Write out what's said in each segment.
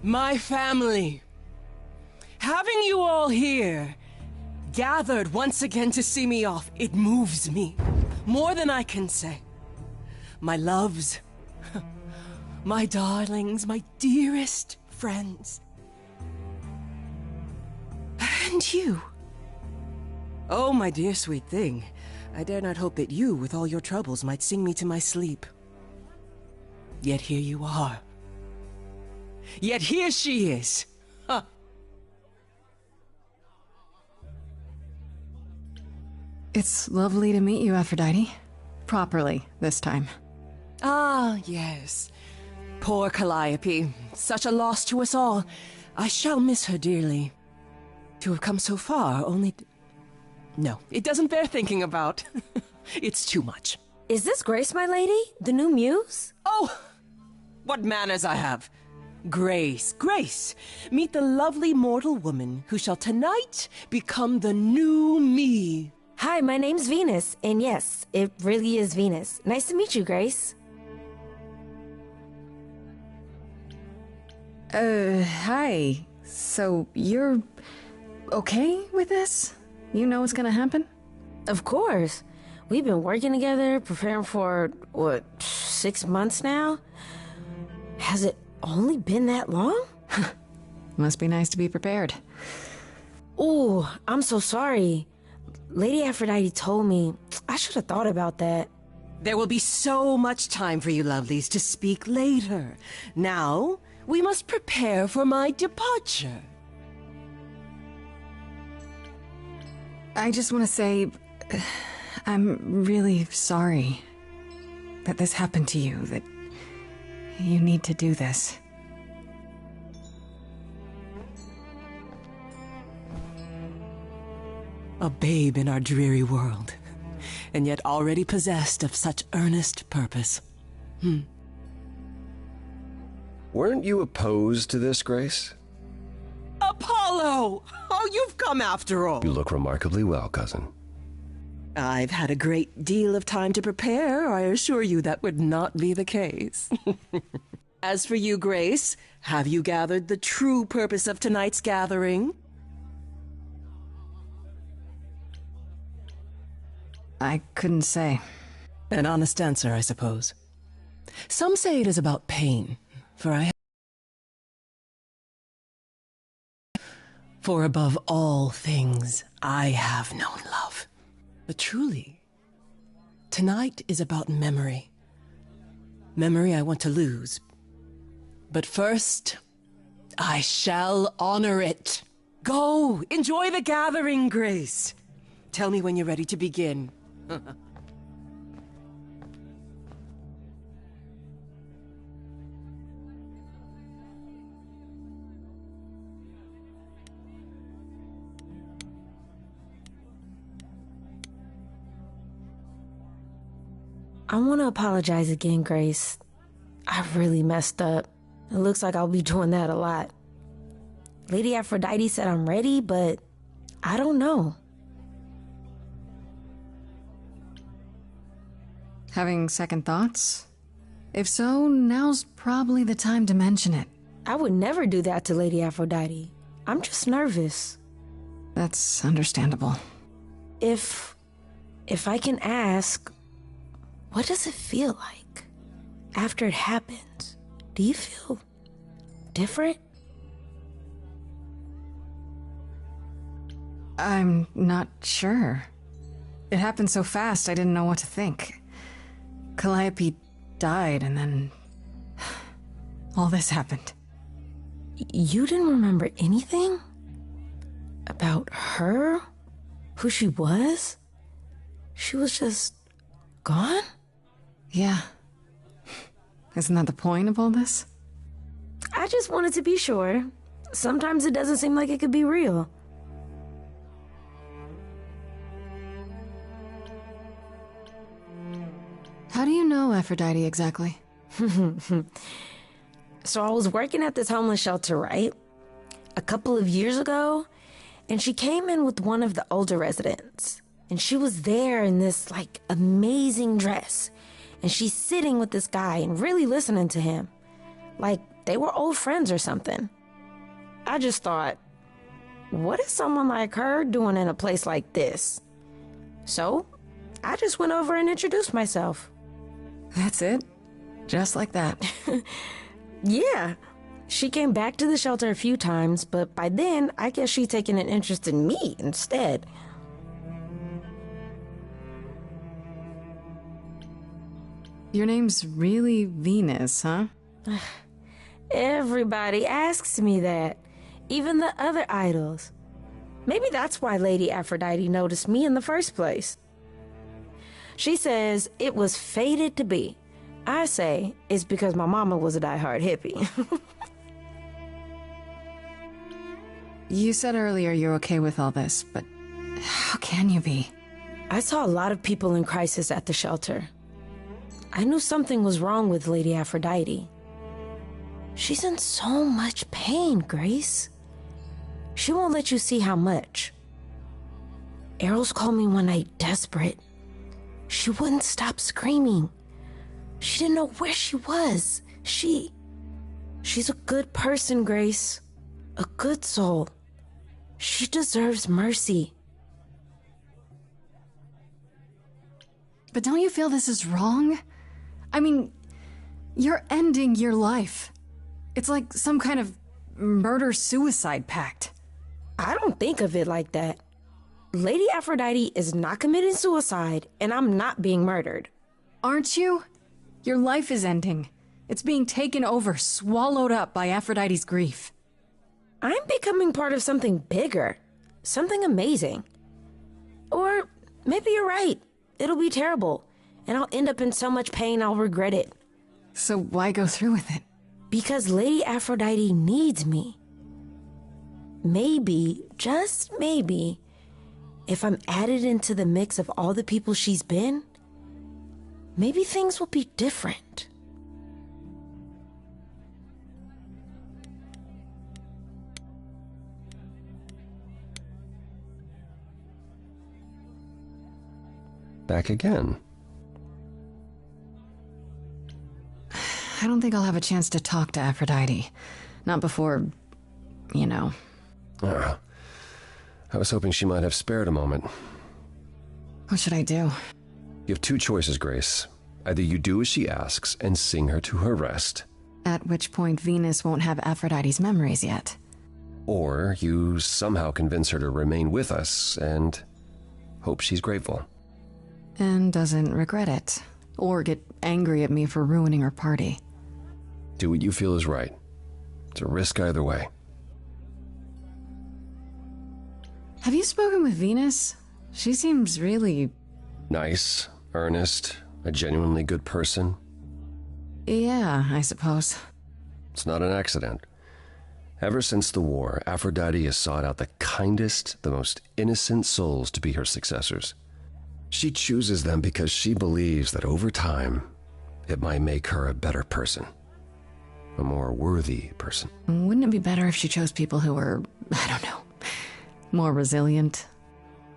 My family. Having you all here, gathered once again to see me off, it moves me. More than I can say. My loves, my darlings, my dearest friends. And you. Oh, my dear sweet thing. I dare not hope that you, with all your troubles, might sing me to my sleep. Yet here you are. Yet here she is. Huh. It's lovely to meet you, Aphrodite. Properly, this time. Ah, yes. Poor Calliope. Such a loss to us all. I shall miss her dearly. To have come so far, only... No, it doesn't bear thinking about. It's too much. Is this Grace, my lady? The new muse? Oh! What manners I have. Grace, Grace. Meet the lovely mortal woman who shall tonight become the new me. Hi, my name's Venus, and yes, it really is Venus. Nice to meet you, Grace. Hi. So, you're okay with this? You know what's gonna happen? Of course. We've been working together, preparing for, 6 months now? Has it only been that long? Must be nice to be prepared. Ooh, I'm so sorry. Lady Aphrodite told me. I should have thought about that. There will be so much time for you lovelies to speak later. Now, we must prepare for my departure. I just want to say, I'm really sorry that this happened to you, that you need to do this. A babe in our dreary world, and yet already possessed of such earnest purpose. Weren't you opposed to this, Grace? Apollo! Oh, you've come after all. You look remarkably well, cousin. I've had a great deal of time to prepare. I assure you that would not be the case. As for you, Grace, have you gathered the true purpose of tonight's gathering? I couldn't say. An honest answer, I suppose. Some say it is about pain, For above all things, I have known love. But truly, tonight is about memory. Memory I want to lose. But first, I shall honor it. Go, enjoy the gathering, Grace. Tell me when you're ready to begin. I want to apologize again, Grace. I really messed up. It looks like I'll be doing that a lot. Lady Aphrodite said I'm ready, but I don't know. Having second thoughts? If so, now's probably the time to mention it. I would never do that to Lady Aphrodite. I'm just nervous. That's understandable. If I can ask, what does it feel like after it happens? Do you feel different? I'm not sure. It happened so fast I didn't know what to think. Calliope died and then all this happened. You didn't remember anything? About her? Who she was? She was just gone? Yeah. Isn't that the point of all this? I just wanted to be sure. Sometimes it doesn't seem like it could be real. How do you know Aphrodite exactly? So I was working at this homeless shelter, right? A couple of years ago, and she came in with one of the older residents. And she was there in this, amazing dress. And she's sitting with this guy and really listening to him. Like, they were old friends or something. I just thought, what is someone like her doing in a place like this? So, I just went over and introduced myself. That's it? Just like that? Yeah. She came back to the shelter a few times, but by then, I guess she'd taken an interest in me instead. Your name's really Venus, huh? Everybody asks me that. Even the other idols. Maybe that's why Lady Aphrodite noticed me in the first place. She says it was fated to be. I say it's because my mama was a diehard hippie. You said earlier you're okay with all this, but how can you be? I saw a lot of people in crisis at the shelter. I knew something was wrong with Lady Aphrodite. She's in so much pain, Grace. She won't let you see how much. Eros called me one night desperate. She wouldn't stop screaming. She didn't know where she was. She's a good person, Grace. A good soul. She deserves mercy. But don't you feel this is wrong? I mean, you're ending your life. It's like some kind of murder-suicide pact. I don't think of it like that. Lady Aphrodite is not committing suicide, and I'm not being murdered. Aren't you? Your life is ending. It's being taken over, swallowed up by Aphrodite's grief. I'm becoming part of something bigger. Something amazing. Or maybe you're right. It'll be terrible, and I'll end up in so much pain I'll regret it. So why go through with it? Because Lady Aphrodite needs me. Maybe, just maybe, if I'm added into the mix of all the people she's been, maybe things will be different. Back again. I don't think I'll have a chance to talk to Aphrodite. Not before, you know. I was hoping she might have spared a moment. What should I do? You have two choices, Grace. Either you do as she asks and sing her to her rest, At which point Venus won't have Aphrodite's memories yet. or you somehow convince her to remain with us and hope she's grateful. And doesn't regret it. Or get angry at me for ruining her party. Do what you feel is right. It's a risk either way. Have you spoken with Venus? She seems really... Nice, earnest, a genuinely good person. Yeah, I suppose. It's not an accident. Ever since the war, Aphrodite has sought out the kindest, the most innocent souls to be her successors. She chooses them because she believes that over time, it might make her a better person. A more worthy person. Wouldn't it be better if she chose people who were, I don't know, more resilient?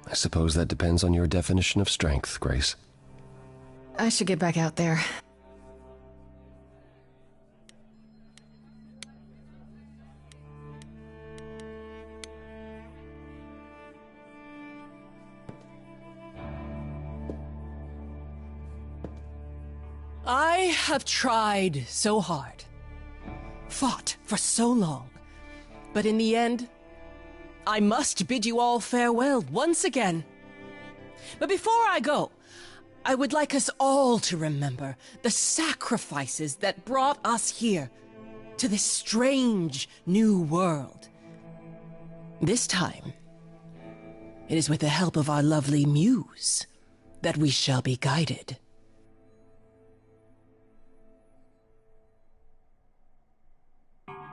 I suppose that depends on your definition of strength, Grace. I should get back out there. I have tried so hard, fought for so long, but in the end, I must bid you all farewell once again. But before I go, I would like us all to remember the sacrifices that brought us here, to this strange new world. This time, it is with the help of our lovely muse that we shall be guided.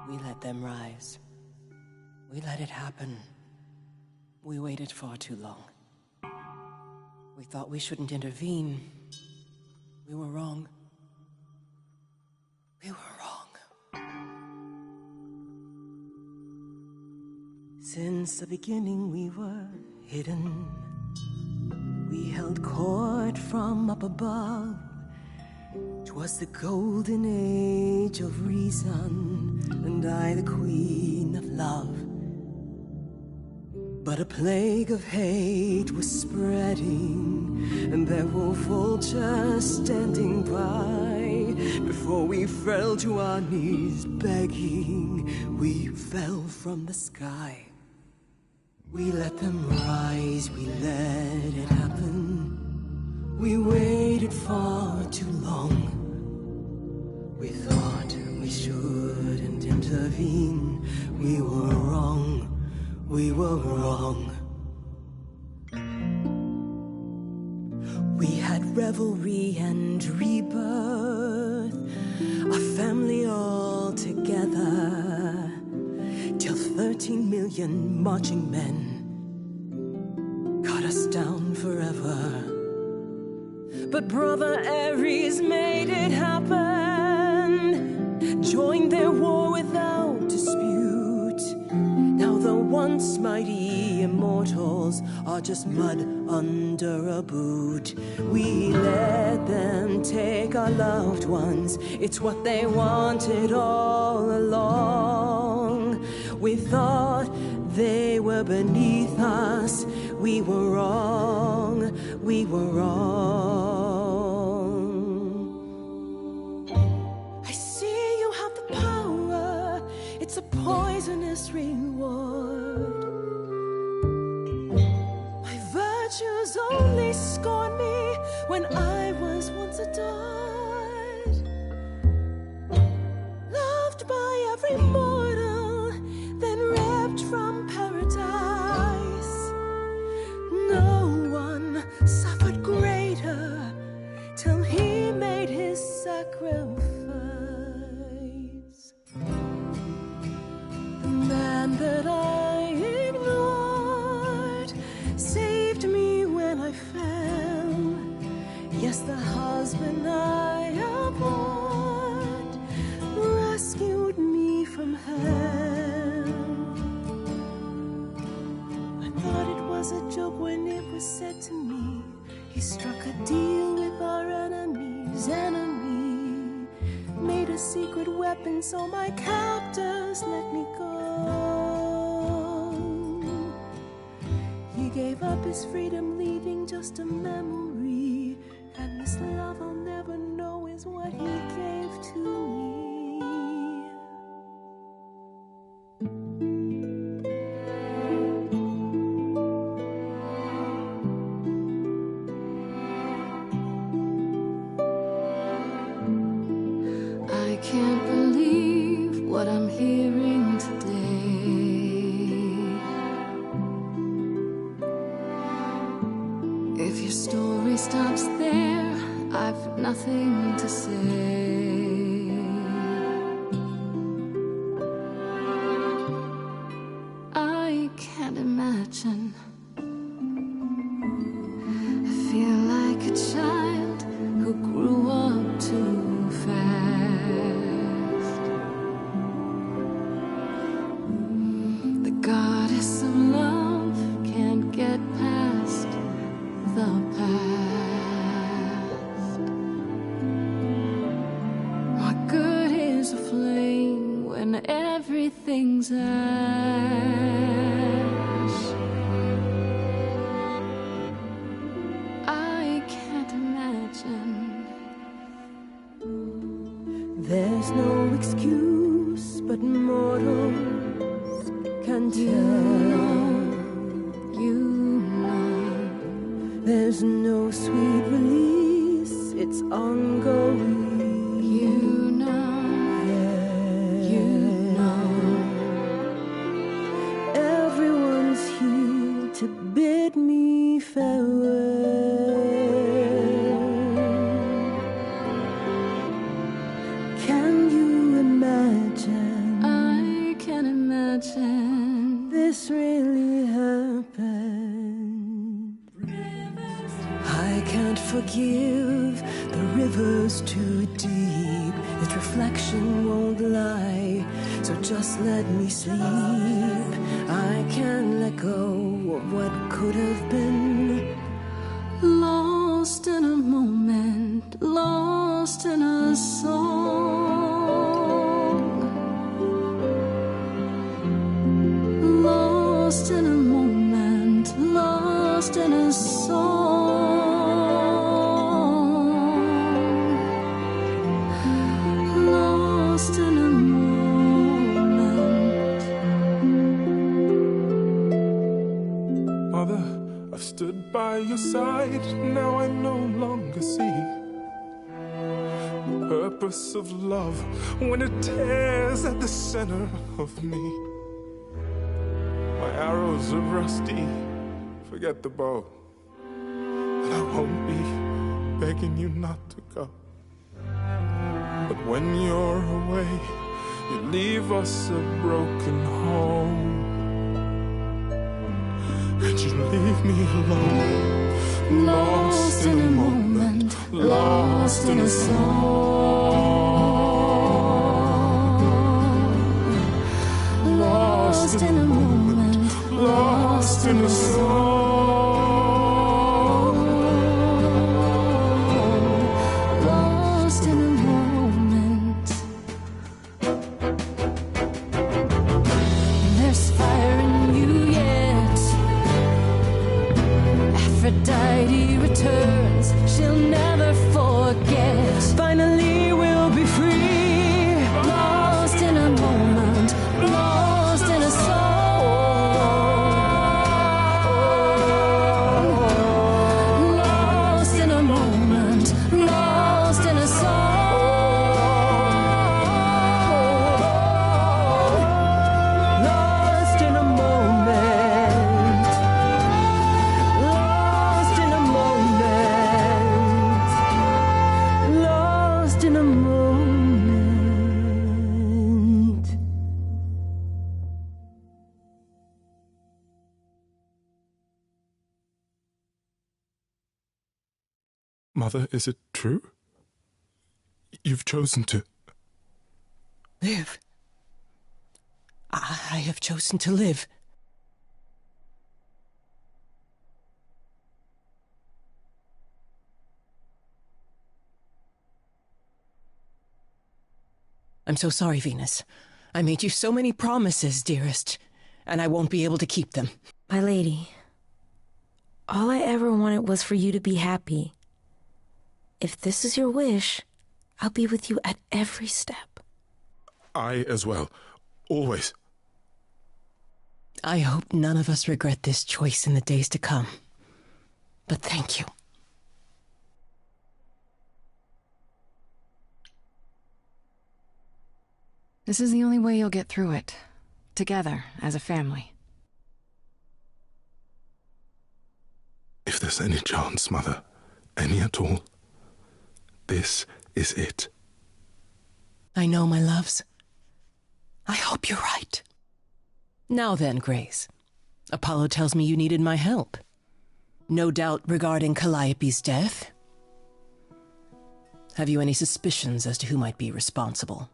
We let them rise. We let it happen. We waited far too long. We thought we shouldn't intervene. We were wrong. We were wrong. Since the beginning we were hidden. We held court from up above. 'Twas the golden age of reason, and I the queen of love. But a plague of hate was spreading, and there were vultures standing by. Before we fell to our knees begging, we fell from the sky. We let them rise, we let it happen. We waited far too long. We thought we shouldn't intervene. We were wrong. We were wrong. We had revelry and rebirth, a family all together, till 13 million marching men cut us down forever. But Brother Ares made it happen, joined their war without dispute. Now the once mighty immortals are just mud under a boot. We let them take our loved ones, it's what they wanted all along. We thought they were beneath us, we were wrong, we were wrong. I see you have the power, it's a poisonous reward. My virtues only scorned me when I was once adored, loved by every mortal, then ripped from paradise. No one suffered greater till he made his sacrifice. The man that I ignored saved me when I fell. Yes, the husband I abhorred rescued me from hell. I thought it was a joke when it was said to me, he struck a deal with our enemy's enemy, made a secret weapon so my captors let me go. He gave up his freedom, leaving just a memory, and this love I'll never know is what he gave to me. I can't believe what I'm hearing today. If your story stops there, I've nothing to say. I can't imagine. I feel like a child who grew up too fast. The goddess of love can't get past the past. What good is a flame when everything's ash? I can't imagine. There's no excuse, but mortals can tell. You know, There's no sweet release, it's ongoing. you know, you know. Everyone's here to bid me farewell. Can you imagine I can imagine. this really happened? I can't forgive, the river's too deep, its reflection won't lie, so just let me sleep. I can't let go of what could have been. Lost in a moment, lost in a song, lost in a moment, lost in a song, lost in a moment. Mother, I've stood by your side, now I no longer see the purpose of love when it tears at the center of me. My arrows are rusty, forget the bow, and I won't be begging you not to go. But when you're away, you leave us a broken home. And you leave me alone, lost in a moment, lost in a song, lost in a moment, lost in a song, lost in a moment. There's fire in you yet. Aphrodite returns, she'll never forget. Finally we'll be free, lost in a moment, lost in a song, lost in a moment, lost in a song, lost in a moment. Lost in a moment, lost in a moment. Mother, is it true? You've chosen to... Live. I have chosen to live. I'm so sorry, Venus. I made you so many promises, dearest, and I won't be able to keep them. My lady, all I ever wanted was for you to be happy. If this is your wish, I'll be with you at every step. I as well. Always. I hope none of us regret this choice in the days to come. But thank you. This is the only way you'll get through it. Together, as a family. If there's any chance, Mother, any at all, this is it. I know, my loves. I hope you're right. Now then, Grace. Apollo tells me you needed my help. No doubt regarding Calliope's death. Have you any suspicions as to who might be responsible?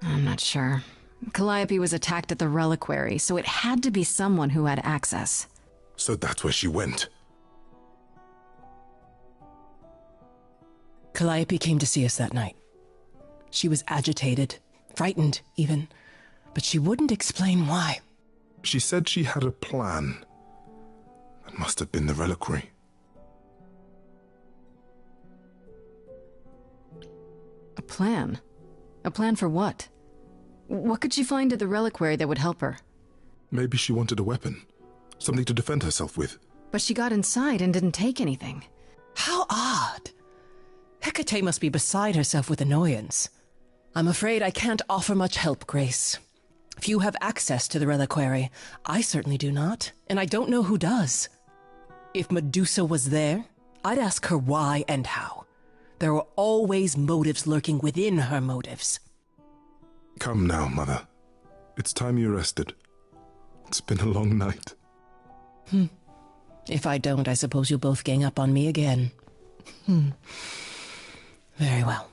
I'm not sure. Calliope was attacked at the reliquary, so it had to be someone who had access. So that's where she went. Calliope came to see us that night. She was agitated, frightened even, but she wouldn't explain why. She said she had a plan. That must have been the reliquary. A plan? A plan for what? What could she find at the reliquary that would help her? Maybe she wanted a weapon. Something to defend herself with. But she got inside and didn't take anything. How odd. Hecate must be beside herself with annoyance. I'm afraid I can't offer much help, Grace. Few have access to the reliquary. I certainly do not, and I don't know who does. If Medusa was there, I'd ask her why and how. There are always motives lurking within her motives. Come now, Mother. It's time you rested. It's been a long night. If I don't, I suppose you'll both gang up on me again. Very well.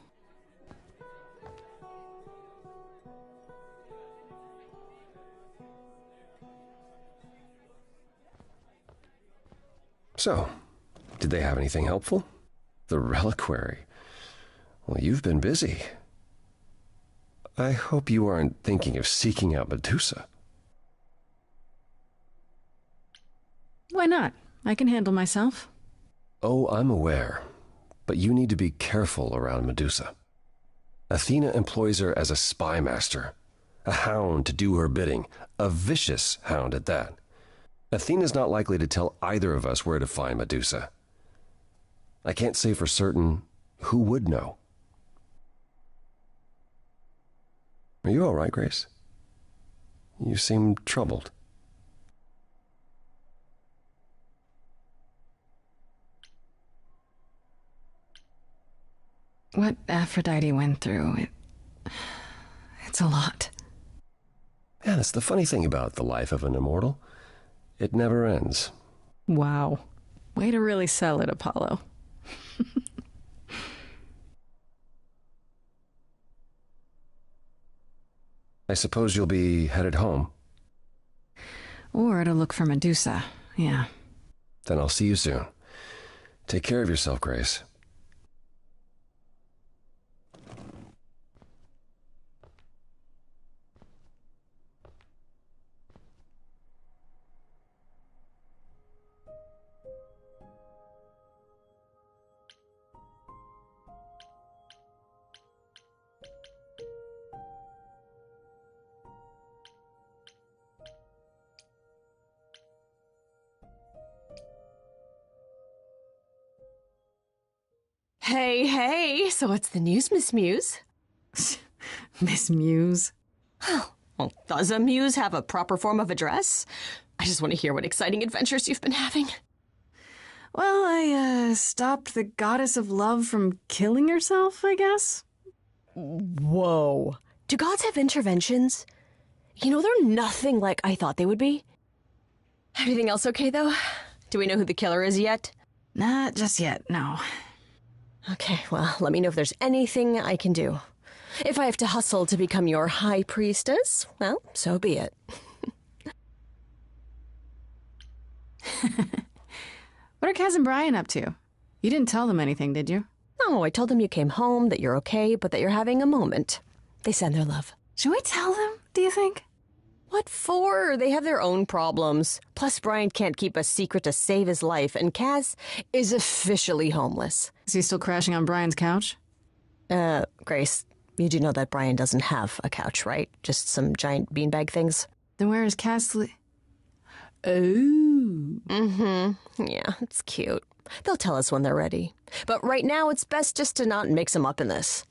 So, did they have anything helpful? The reliquary? Well, you've been busy. I hope you aren't thinking of seeking out Medusa. Why not? I can handle myself. Oh, I'm aware. But you need to be careful around Medusa. Athena employs her as a spy master, a hound to do her bidding, a vicious hound at that. Athena's not likely to tell either of us where to find Medusa. I can't say for certain who would know. Are you all right, Grace? You seem troubled. What Aphrodite went through, it's a lot. Yeah, that's the funny thing about the life of an immortal. It never ends. Wow. Way to really sell it, Apollo. I suppose you'll be headed home. Or to look for Medusa, yeah. Then I'll see you soon. Take care of yourself, Grace. Hey, so what's the news, Miss Muse? Miss Muse. Well, does a muse have a proper form of address? I just want to hear what exciting adventures you've been having. Well, I, stopped the goddess of love from killing herself, I guess? Whoa. Do gods have interventions? You know, they're nothing like I thought they would be. Everything else okay, though? Do we know who the killer is yet? Not just yet, no. Okay, well, let me know if there's anything I can do. If I have to hustle to become your high priestess, well, so be it. What are Kaz and Brian up to? You didn't tell them anything, did you? No, I told them you came home, that you're okay, but that you're having a moment. They send their love. Should we tell them, do you think? What for? They have their own problems. Plus, Brian can't keep a secret to save his life, and Kaz is officially homeless. Is he still crashing on Brian's couch? Grace, you do know that Brian doesn't have a couch, right? Just some giant beanbag things? Then where is Kaz Yeah, it's cute. They'll tell us when they're ready. But right now, it's best just to not mix them up in this.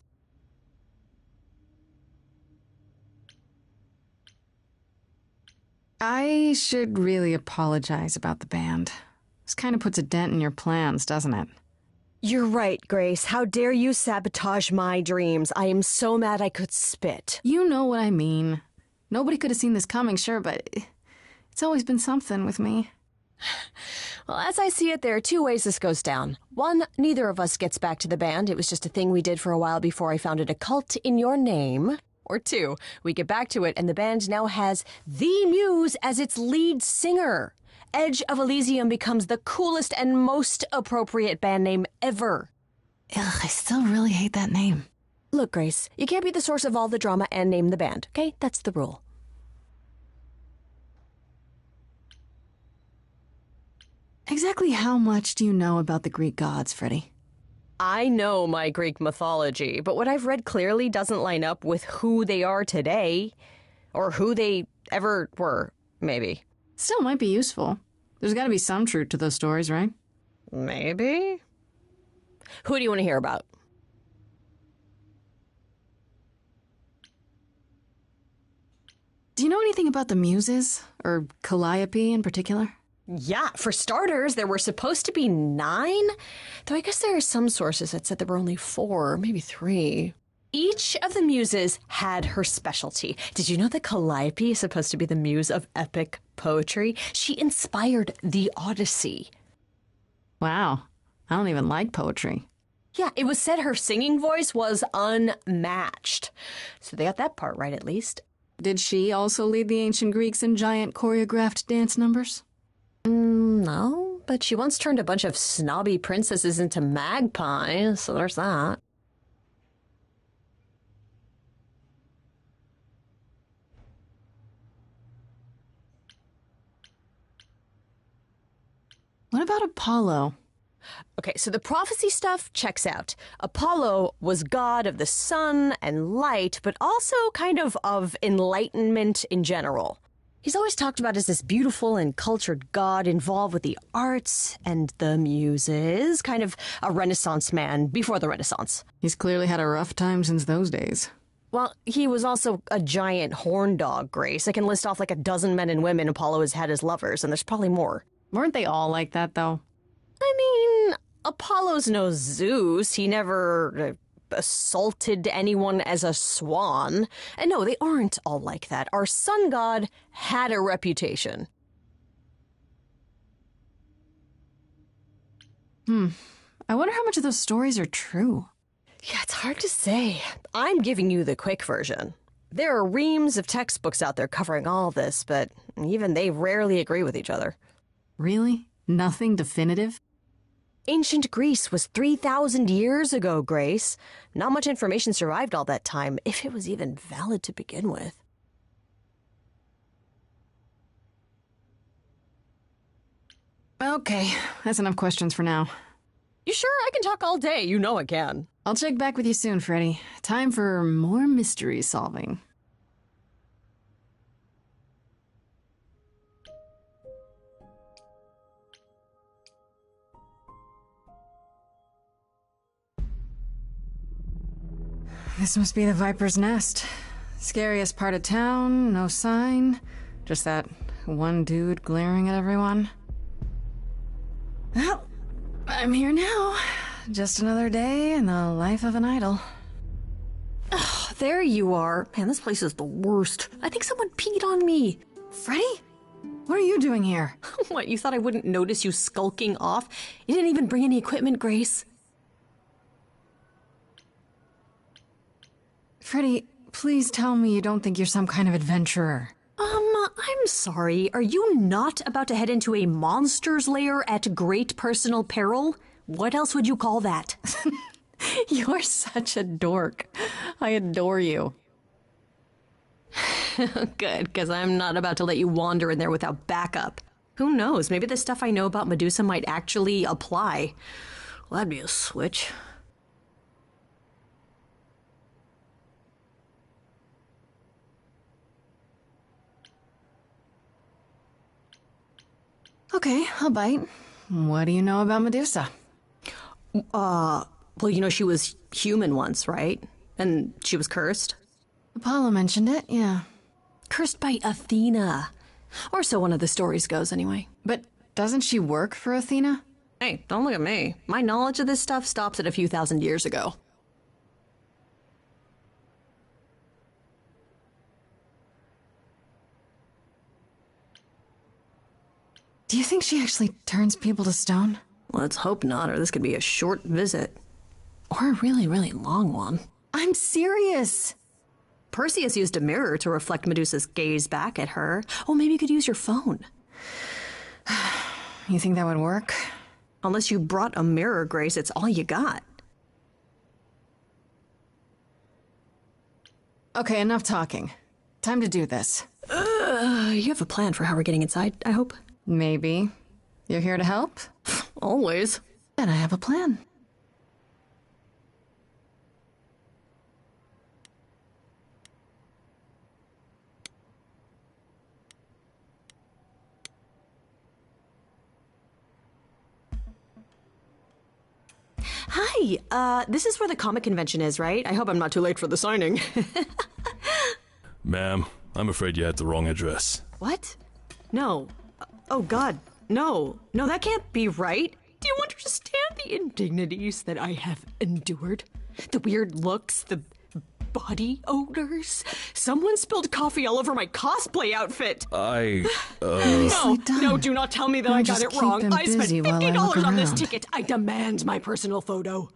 I should really apologize about the band. This kind of puts a dent in your plans, doesn't it? You're right, Grace. How dare you sabotage my dreams? I am so mad I could spit. You know what I mean. Nobody could have seen this coming, sure, but it's always been something with me. Well, as I see it, there are two ways this goes down. One, neither of us gets back to the band. It was just a thing we did for a while before I founded a cult in your name. Or two, we get back to it and the band now has the Muse as its lead singer. Edge of Elysium becomes the coolest and most appropriate band name ever. Ugh, I still really hate that name. Look, Grace, you can't be the source of all the drama and name the band, okay? That's the rule. Exactly how much do you know about the Greek gods, Freddie? I know my Greek mythology, but what I've read clearly doesn't line up with who they are today. Or who they ever were, maybe. Still might be useful. There's got to be some truth to those stories, right? Maybe. Who do you want to hear about? Do you know anything about the Muses? Or Calliope in particular? Yeah, for starters, there were supposed to be 9. Though I guess there are some sources that said there were only 4, maybe 3. Each of the muses had her specialty. Did you know that Calliope is supposed to be the muse of epic poetry? She inspired the Odyssey. Wow. I don't even like poetry. Yeah, it was said her singing voice was unmatched. So they got that part right, at least. Did she also lead the ancient Greeks in giant choreographed dance numbers? No, but she once turned a bunch of snobby princesses into magpies, so there's that. What about Apollo? Okay, so the prophecy stuff checks out. Apollo was god of the sun and light, but also kind of enlightenment in general. He's always talked about as this beautiful and cultured god involved with the arts and the muses, kind of a Renaissance man before the Renaissance. He's clearly had a rough time since those days. Well, he was also a giant horn dog, Grace. I can list off like a dozen men and women Apollo has had as lovers, and there's probably more. Weren't they all like that, though? I mean, Apollo's no Zeus. He never assaulted anyone as a swan. And no, they aren't all like that. Our sun god had a reputation. I wonder how much of those stories are true. Yeah, it's hard to say. I'm giving you the quick version. There are reams of textbooks out there covering all this, but even they rarely agree with each other. Really? Nothing definitive? Ancient Greece was 3,000 years ago, Grace. Not much information survived all that time, if it was even valid to begin with. Okay, that's enough questions for now. You sure? I can talk all day. You know I can. I'll check back with you soon, Freddy. Time for more mystery solving. This must be the Viper's Nest. Scariest part of town, no sign. Just that one dude glaring at everyone. Well, I'm here now. Just another day in the life of an idol. Oh, there you are. Man, this place is the worst. I think someone peed on me. Freddy? What are you doing here? What, you thought I wouldn't notice you skulking off? You didn't even bring any equipment, Grace. Freddy, please tell me you don't think you're some kind of adventurer. I'm sorry. Are you not about to head into a monster's lair at great personal peril? What else would you call that? You're such a dork. I adore you. Good, because I'm not about to let you wander in there without backup. Who knows? Maybe the stuff I know about Medusa might actually apply. Well, that'd be a switch. Okay, I'll bite. What do you know about Medusa? Well, you know she was human once, right? And she was cursed? Apollo mentioned it, yeah. Cursed by Athena. Or so one of the stories goes, anyway. But doesn't she work for Athena? Hey, don't look at me. My knowledge of this stuff stops at a few thousand years ago. Do you think she actually turns people to stone? Let's hope not, or this could be a short visit. Or a really, really long one. I'm serious. Perseus used a mirror to reflect Medusa's gaze back at her. Oh, maybe you could use your phone. You think that would work? Unless you brought a mirror, Grace, it's all you got. Okay, enough talking. Time to do this. You have a plan for how we're getting inside, I hope? Maybe. You're here to help? Always. Then I have a plan. Hi, this is where the comic convention is, right? I hope I'm not too late for the signing. Ma'am, I'm afraid you had the wrong address. What? No. Oh, God. No. No, that can't be right. Do you understand the indignities that I have endured? The weird looks, the body odors. Someone spilled coffee all over my cosplay outfit. No, do not tell me that I got it wrong. I spent $50 on this ticket. I demand my personal photo.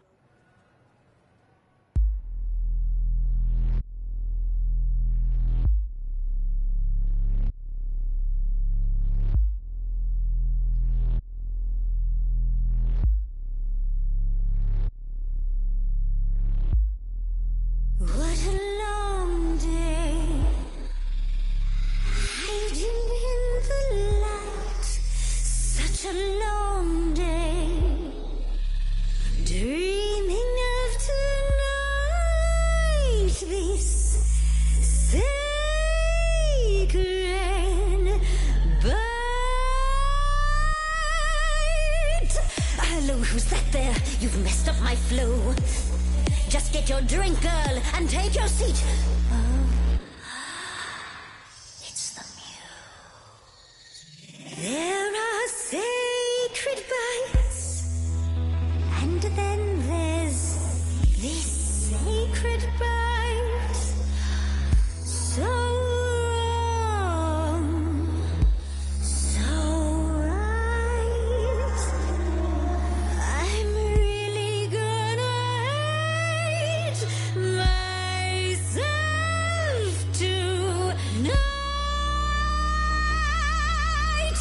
who's that there? You've messed up my flow. Just get your drink, girl, and take your seat. Oh, it's the muse. There are sacred bites, and then there's this sacred bite. So wrong, so right. I'm really gonna hate myself tonight.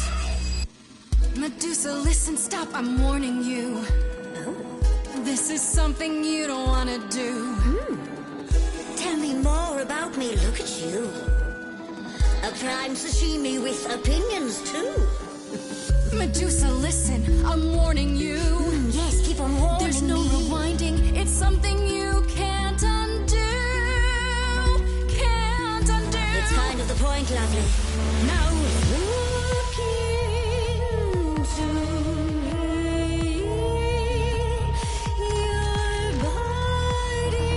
Medusa, listen, stop, I'm warning you. This is something you don't want to do. Tell me more about me, look at you. A prime sashimi with opinions, too. Medusa, listen, I'm warning you. Yes, keep on warning There's no me. rewinding, it's something you can't undo. Can't undo. It's kind of the point, lovely. Now look into me. Your body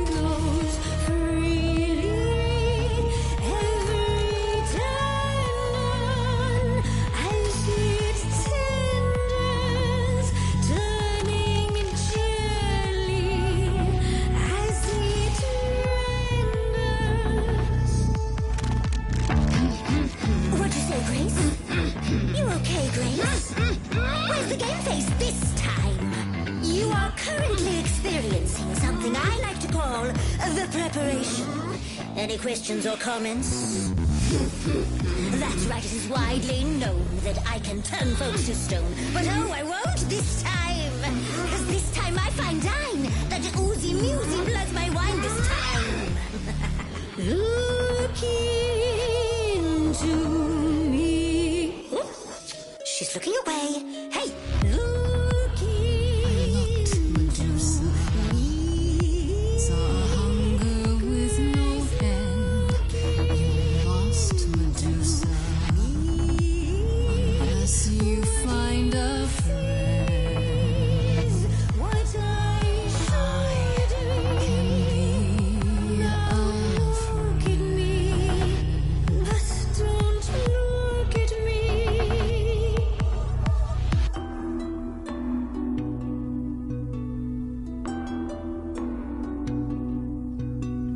goes freely every time as it tenders, turning gently as it renders. What'd you say, Grace? You okay, Grace? Where's the game face this time? You are currently experiencing something I like to call the preparation. Any questions or comments? That's right, it is widely known that I can turn folks to stone. But oh, I won't this time. Because this time I find dine that oozy musy bloods my wine this time. Look into me. She's looking away. Hey, look into me. Saw hunger with no end. You lost, Medusa. Unless you find a friend, What I should do. can be Look at me, but don't look at me.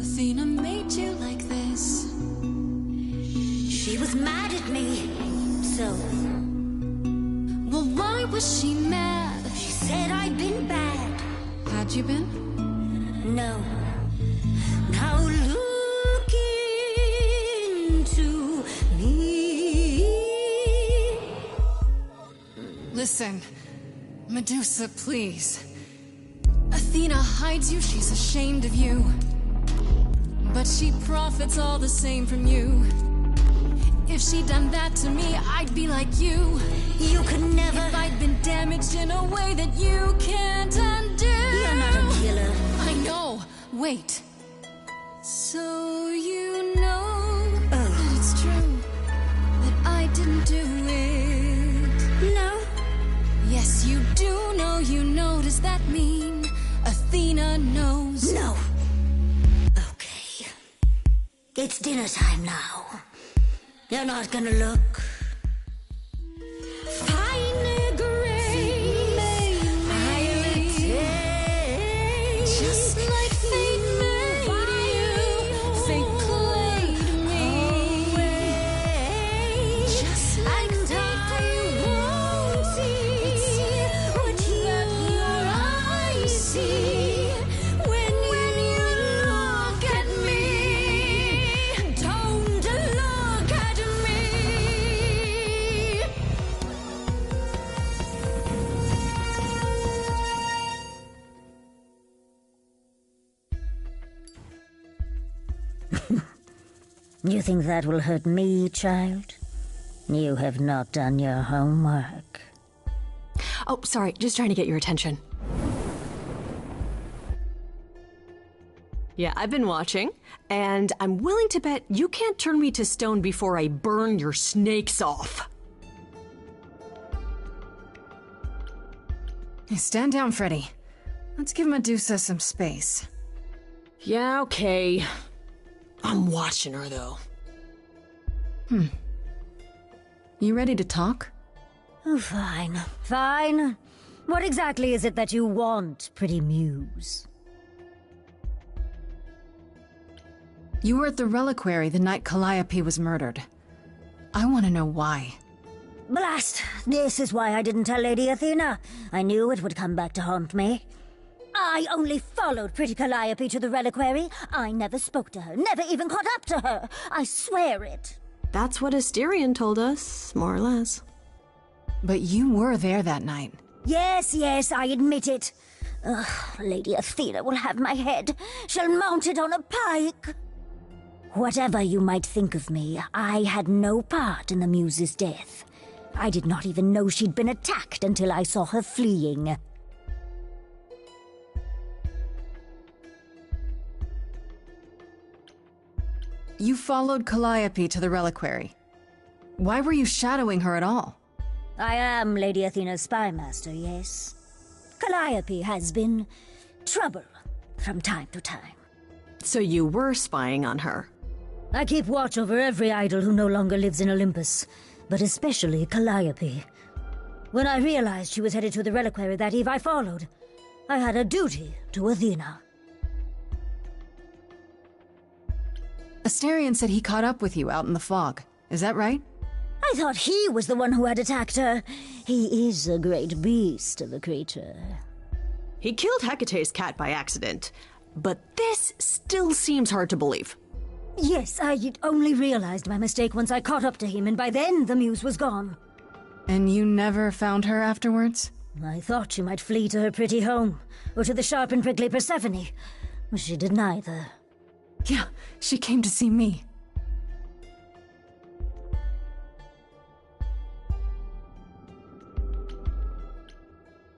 Athena made you like this. She was mad at me, so Well, why was she mad? she said I'd been bad. Had you been? No. Now look into me. Listen, Medusa, please. Athena hides you, she's ashamed of you. But she profits all the same from you. If she'd done that to me, I'd be like you. You could never. If I'd been damaged in a way that you can't undo. You're not a killer. I know. Wait. So you know that it's true that I didn't do it. No. Yes, you do know. You know. Does that mean Athena knows? No. Okay. It's dinner time now. You're not gonna look. Fine grace, I'll take. Just like fate made you, fate played me. Just like And I won't see what your eyes see when you look at me. Don't look at me. You think that will hurt me, child? You have not done your homework. Oh, sorry, just trying to get your attention. Yeah, I've been watching, and I'm willing to bet you can't turn me to stone before I burn your snakes off. Hey, stand down, Freddy. Let's give Medusa some space. Yeah, okay. I'm watching her, though. You ready to talk? Oh, fine. Fine. What exactly is it that you want, pretty muse? You were at the reliquary the night Calliope was murdered. I want to know why. Blast! This is why I didn't tell Lady Athena. I knew it would come back to haunt me. I only followed pretty Calliope to the reliquary. I never spoke to her, never even caught up to her. I swear it. That's what Asterion told us, more or less. But you were there that night. Yes, I admit it. Ugh, Lady Athena will have my head. She'll mount it on a pike. Whatever you might think of me, I had no part in the Muse's death. I did not even know she'd been attacked until I saw her fleeing. You followed Calliope to the reliquary. Why were you shadowing her at all? I am Lady Athena's spy master, yes. Calliope has been trouble from time to time. So you were spying on her? I keep watch over every idol who no longer lives in Olympus, but especially Calliope. When I realized she was headed to the reliquary that eve, I followed. I had a duty to Athena. Asterion said he caught up with you out in the fog. Is that right? I thought he was the one who had attacked her. He is a great beast of a creature. He killed Hecate's cat by accident, but this still seems hard to believe. Yes, I only realized my mistake once I caught up to him, and by then the muse was gone. And you never found her afterwards? I thought she might flee to her pretty home, or to the sharp and prickly Persephone. She did neither. Yeah, she came to see me.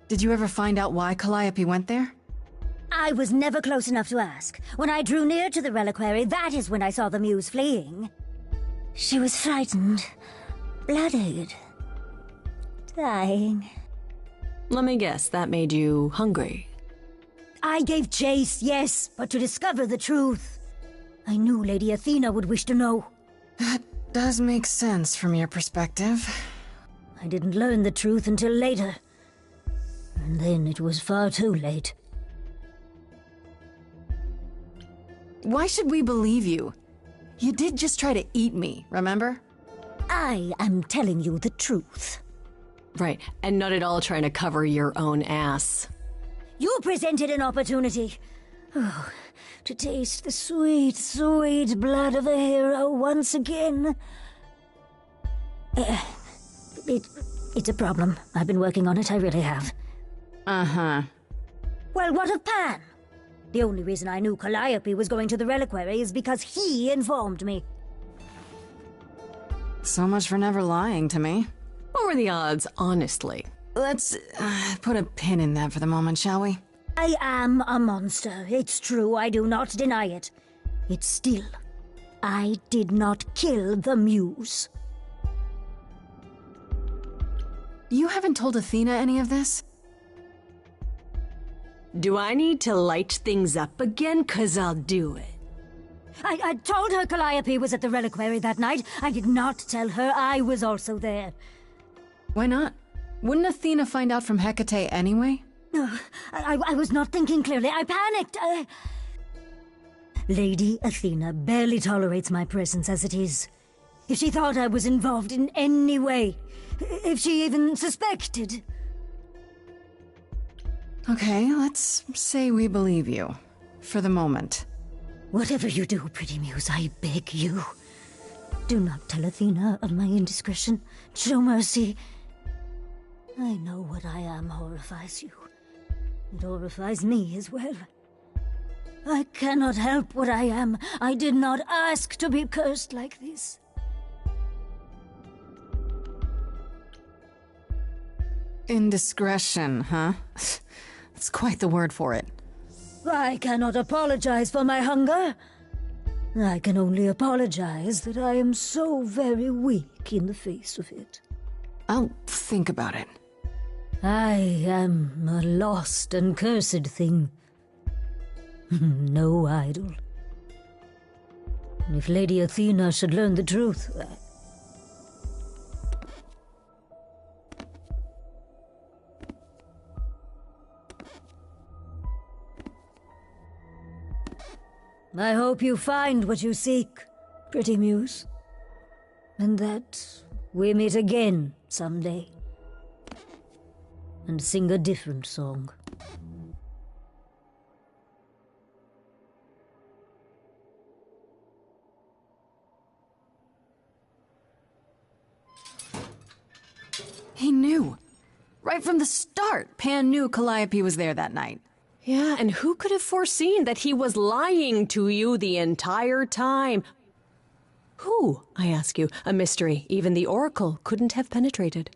Did you ever find out why Calliope went there? I was never close enough to ask. When I drew near to the reliquary, that is when I saw the muse fleeing. She was frightened, blooded, dying. Let me guess, that made you hungry. I gave chase, yes, but to discover the truth. I knew Lady Athena would wish to know. That does make sense from your perspective. I didn't learn the truth until later. And then it was far too late. Why should we believe you? You did just try to eat me, remember? I am telling you the truth. Right, and not at all trying to cover your own ass. You presented an opportunity. Oh, to taste the sweet, sweet blood of a hero once again. It's a problem. I've been working on it, I really have. Uh-huh. Well, what of Pan? The only reason I knew Calliope was going to the reliquary is because he informed me. So much for never lying to me. What were the odds, honestly? Let's put a pin in that for the moment, shall we? I am a monster. It's true, I do not deny it. It's still, I did not kill the muse. You haven't told Athena any of this? Do I need to light things up again? 'Cause I'll do it. I told her Calliope was at the reliquary that night. I did not tell her I was also there. Why not? Wouldn't Athena find out from Hecate anyway? I was not thinking clearly. I panicked. Lady Athena barely tolerates my presence as it is. If she thought I was involved in any way, if she even suspected... Okay, let's say we believe you. For the moment. Whatever you do, pretty muse, I beg you. Do not tell Athena of my indiscretion. Show mercy. I know what I am horrifies you. It horrifies me as well. I cannot help what I am. I did not ask to be cursed like this. Indiscretion, huh? That's quite the word for it. I cannot apologize for my hunger. I can only apologize that I am so very weak in the face of it. I'll think about it. I am a lost and cursed thing. No idol. If Lady Athena should learn the truth... I hope you find what you seek, pretty muse. And that we meet again someday. And sing a different song. He knew. Right from the start, Pan knew Calliope was there that night. Yeah, and who could have foreseen that he was lying to you the entire time? Who, I ask you, a mystery even the Oracle couldn't have penetrated.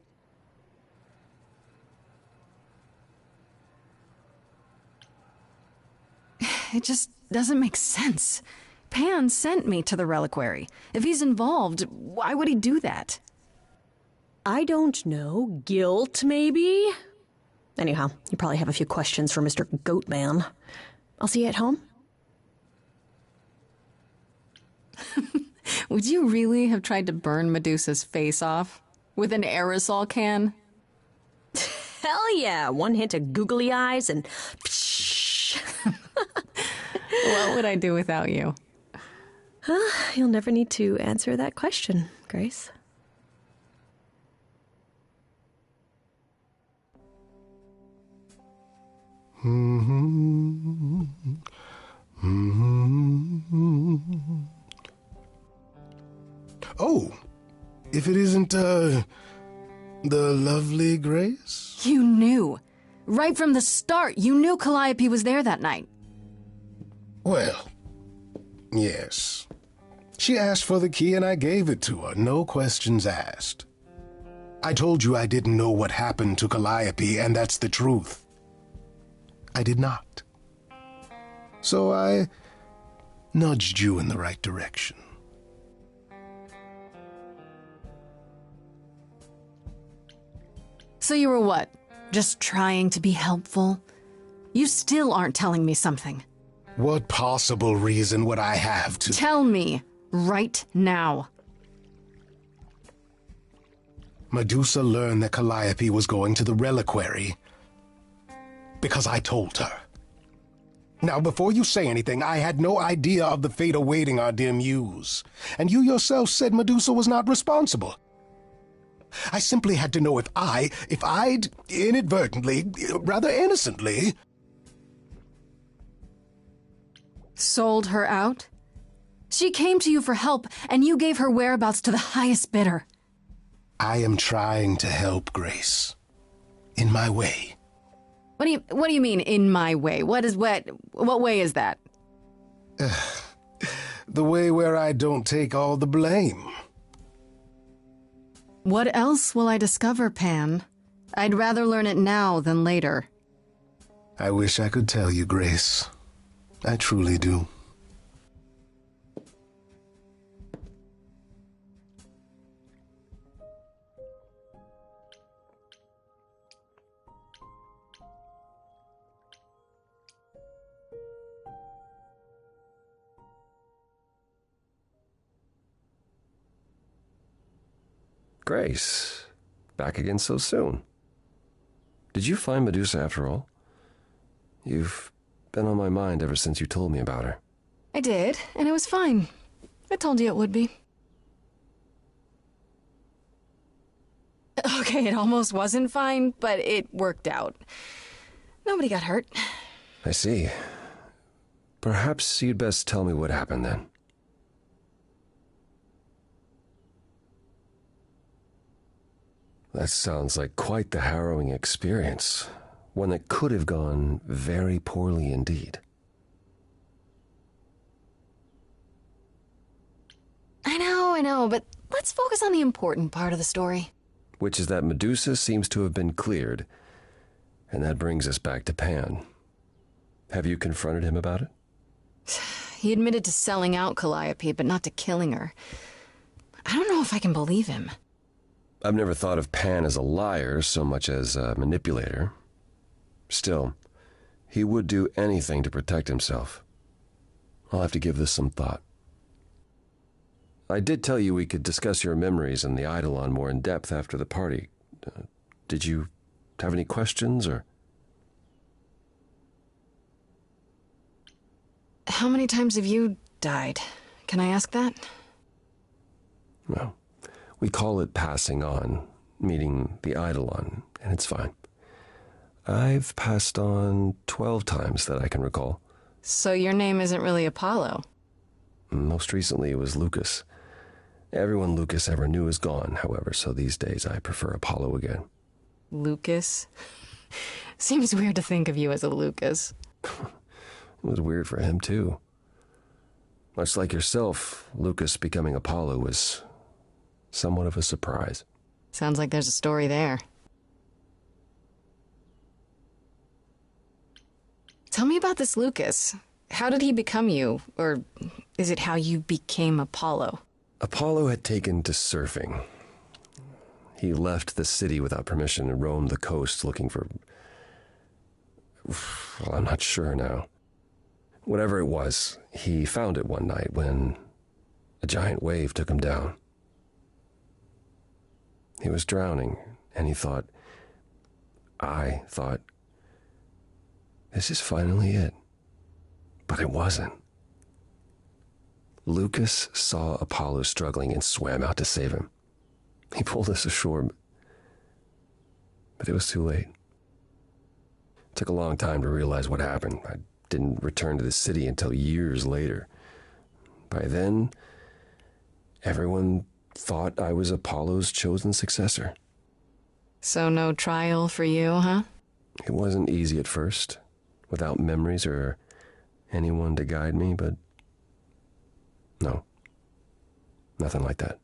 It just doesn't make sense. Pan sent me to the reliquary. If he's involved, why would he do that? I don't know. Guilt, maybe? Anyhow, you probably have a few questions for Mr. Goatman. I'll see you at home. Would you really have tried to burn Medusa's face off? With an aerosol can? Hell yeah! One hint of googly eyes and... What would I do without you? You'll never need to answer that question, Grace. Oh, if it isn't, the lovely Grace? You knew. Right from the start, you knew Calliope was there that night. Well, yes. She asked for the key and I gave it to her, no questions asked. I told you I didn't know what happened to Calliope, and that's the truth. I did not. So I nudged you in the right direction. So you were what? Just trying to be helpful? You still aren't telling me something. What possible reason would I have to... Tell me, right now. Medusa learned that Calliope was going to the reliquary because I told her. Now, before you say anything, I had no idea of the fate awaiting our dear muse. And you yourself said Medusa was not responsible. I simply had to know if I'd inadvertently, rather innocently... Sold her out? She came to you for help, and you gave her whereabouts to the highest bidder. I am trying to help, Grace. In my way. What do you mean, in my way? What way is that? The way where I don't take all the blame. What else will I discover, Pan? I'd rather learn it now than later. I wish I could tell you, Grace. I truly do. Grace, back again so soon. Did you find Medusa after all? You've been on my mind ever since you told me about her. I did, and it was fine. I told you it would be. Okay, it almost wasn't fine, but it worked out. Nobody got hurt. I see. Perhaps you'd best tell me what happened then. That sounds like quite the harrowing experience. One that could have gone very poorly indeed. I know, but let's focus on the important part of the story. Which is that Medusa seems to have been cleared, and that brings us back to Pan. Have you confronted him about it? He admitted to selling out Calliope, but not to killing her. I don't know if I can believe him. I've never thought of Pan as a liar so much as a manipulator. Still, he would do anything to protect himself. I'll have to give this some thought. I did tell you we could discuss your memories and the Eidolon more in depth after the party. Did you have any questions, or...? How many times have you died? Can I ask that? Well, we call it passing on, meeting the Eidolon, and it's fine. I've passed on 12 times that I can recall. So your name isn't really Apollo? Most recently it was Lucas. Everyone Lucas ever knew is gone, however, so these days I prefer Apollo again. Lucas? Seems weird to think of you as a Lucas. It was weird for him, too. Much like yourself, Lucas becoming Apollo was somewhat of a surprise. Sounds like there's a story there. Tell me about this Lucas. How did he become you? Or is it how you became Apollo? Apollo had taken to surfing. He left the city without permission and roamed the coast looking for... Well, I'm not sure now. Whatever it was, he found it one night when a giant wave took him down. He was drowning, and I thought, this is finally it. But it wasn't. Lucas saw Apollo struggling and swam out to save him. He pulled us ashore, but it was too late. It took a long time to realize what happened. I didn't return to the city until years later. By then, everyone thought I was Apollo's chosen successor. So no trial for you, huh? It wasn't easy at first, without memories or anyone to guide me, but no, nothing like that.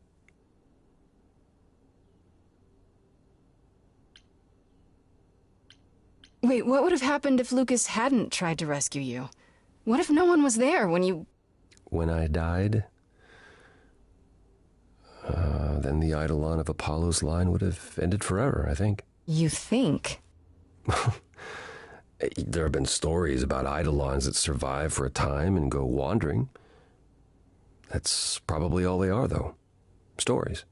Wait, what would have happened if Lucas hadn't tried to rescue you? What if no one was there when you... When I died, then the Eidolon of Apollo's line would have ended forever, I think. You think? There have been stories about Eidolons that survive for a time and go wandering. That's probably all they are, though. Stories.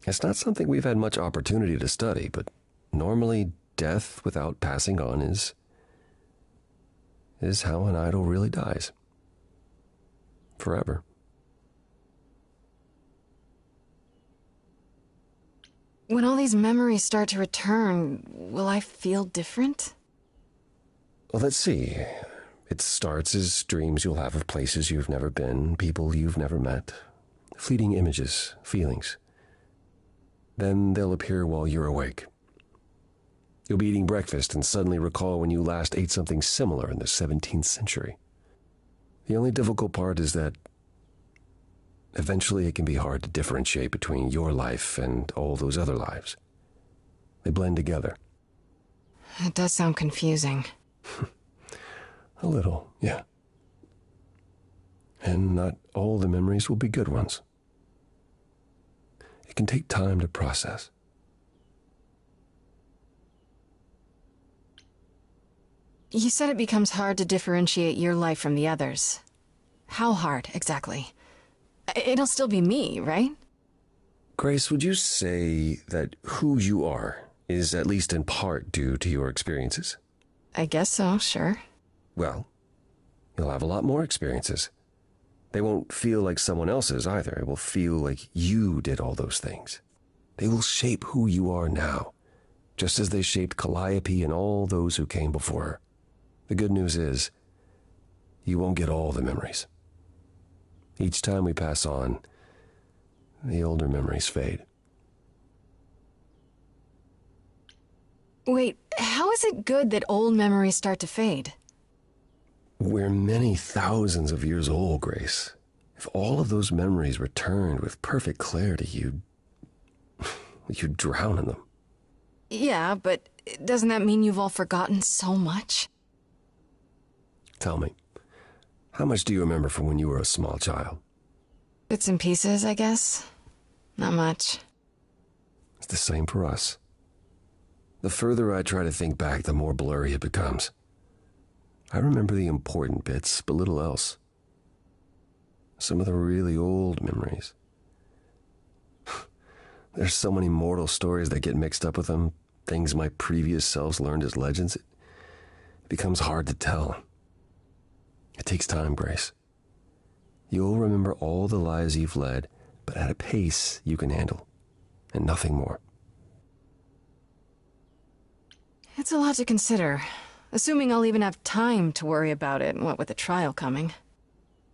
It's not something we've had much opportunity to study, but normally death without passing on is how an idol really dies. Forever. When all these memories start to return, will I feel different? Well, let's see. It starts as dreams you'll have of places you've never been, people you've never met, fleeting images, feelings. Then they'll appear while you're awake. You'll be eating breakfast and suddenly recall when you last ate something similar in the 17th century. The only difficult part is that eventually it can be hard to differentiate between your life and all those other lives. They blend together. It does sound confusing. A little, yeah. And not all the memories will be good ones. It can take time to process. You said it becomes hard to differentiate your life from the others. How hard, exactly? It'll still be me, right? Grace, would you say that who you are is at least in part due to your experiences? I guess so, sure. Well, you'll have a lot more experiences. They won't feel like someone else's either. It will feel like you did all those things. They will shape who you are now, just as they shaped Calliope and all those who came before her. The good news is, you won't get all the memories. Each time we pass on, the older memories fade. Wait, how is it good that old memories start to fade? We're many thousands of years old, Grace. If all of those memories returned with perfect clarity, you'd drown in them. Yeah, but doesn't that mean you've all forgotten so much? Tell me, how much do you remember from when you were a small child? Bits and pieces, I guess. Not much. It's the same for us. The further I try to think back, the more blurry it becomes. I remember the important bits, but little else. Some of the really old memories. There's so many mortal stories that get mixed up with them, things my previous selves learned as legends. It becomes hard to tell. It takes time, Grace. You'll remember all the lives you've led, but at a pace you can handle, and nothing more. It's a lot to consider, assuming I'll even have time to worry about it, what with the trial coming.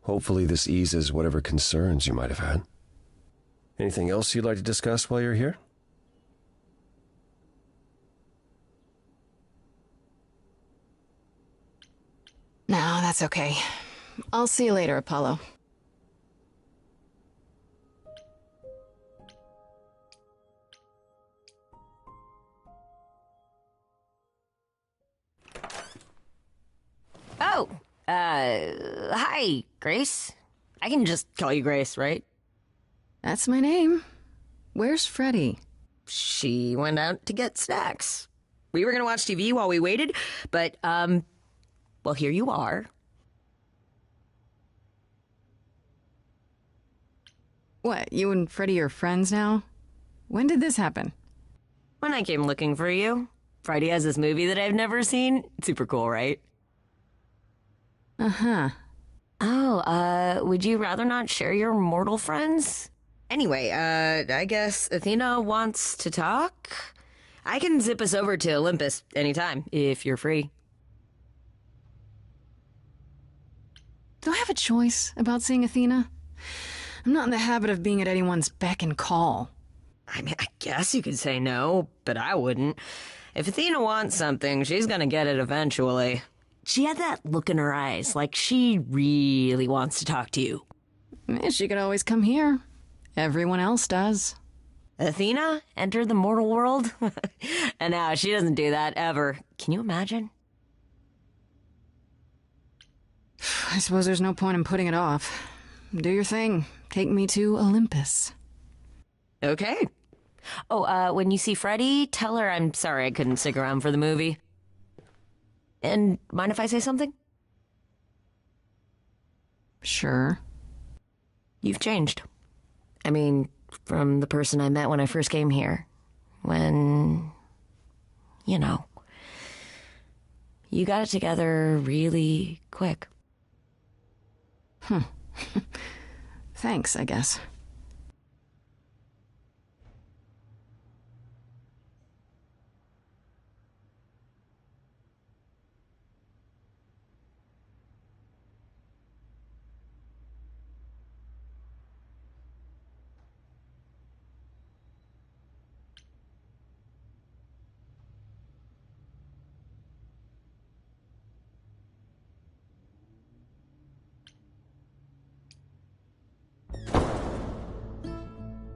Hopefully this eases whatever concerns you might have had. Anything else you'd like to discuss while you're here? No, that's okay. I'll see you later, Apollo. Oh, hi, Grace. I can just call you Grace, right? That's my name. Where's Freddy? She went out to get snacks. We were gonna watch TV while we waited, but, well, here you are. What, you and Freddy are friends now? When did this happen? When I came looking for you. Freddy has this movie that I've never seen. It's super cool, right? Uh-huh. Oh, would you rather not share your mortal friends? Anyway, I guess Athena wants to talk? I can zip us over to Olympus anytime, if you're free. Do I have a choice about seeing Athena? I'm not in the habit of being at anyone's beck and call. I mean, I guess you could say no, but I wouldn't. If Athena wants something, she's gonna get it eventually. She had that look in her eyes, like she really wants to talk to you. She could always come here. Everyone else does. Athena entered the mortal world? And now she doesn't do that ever. Can you imagine? I suppose there's no point in putting it off. Do your thing. Take me to Olympus. Okay. Oh, when you see Freddy, tell her I'm sorry I couldn't stick around for the movie. And mind if I say something? Sure. You've changed. I mean, from the person I met when I first came here. When, you know, you got it together really quick. Thanks, I guess.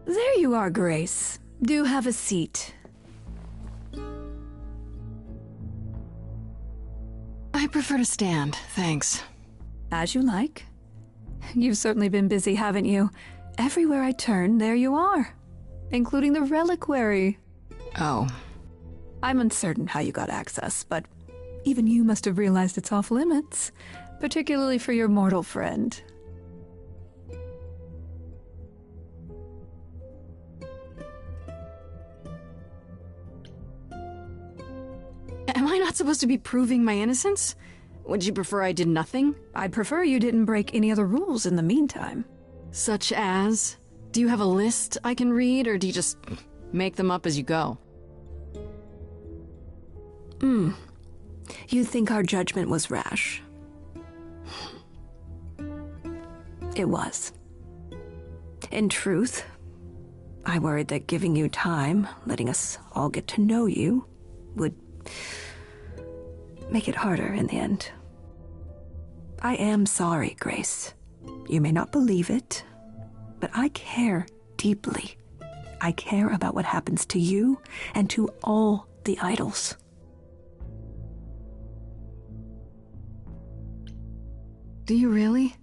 There you are, Grace. Do have a seat. I prefer to stand, thanks. As you like. You've certainly been busy, haven't you? Everywhere I turn, there you are. Including the reliquary. Oh. I'm uncertain how you got access, but even you must have realized it's off limits. Particularly for your mortal friend. Am I not supposed to be proving my innocence? Would you prefer I did nothing? I'd prefer you didn't break any other rules in the meantime. Such as? Do you have a list I can read, or do you just make them up as you go? You think our judgment was rash. It was. In truth, I worried that giving you time, letting us all get to know you, would make it harder in the end. I am sorry, Grace. You may not believe it, but I care deeply. I care about what happens to you and to all the idols. Do you really?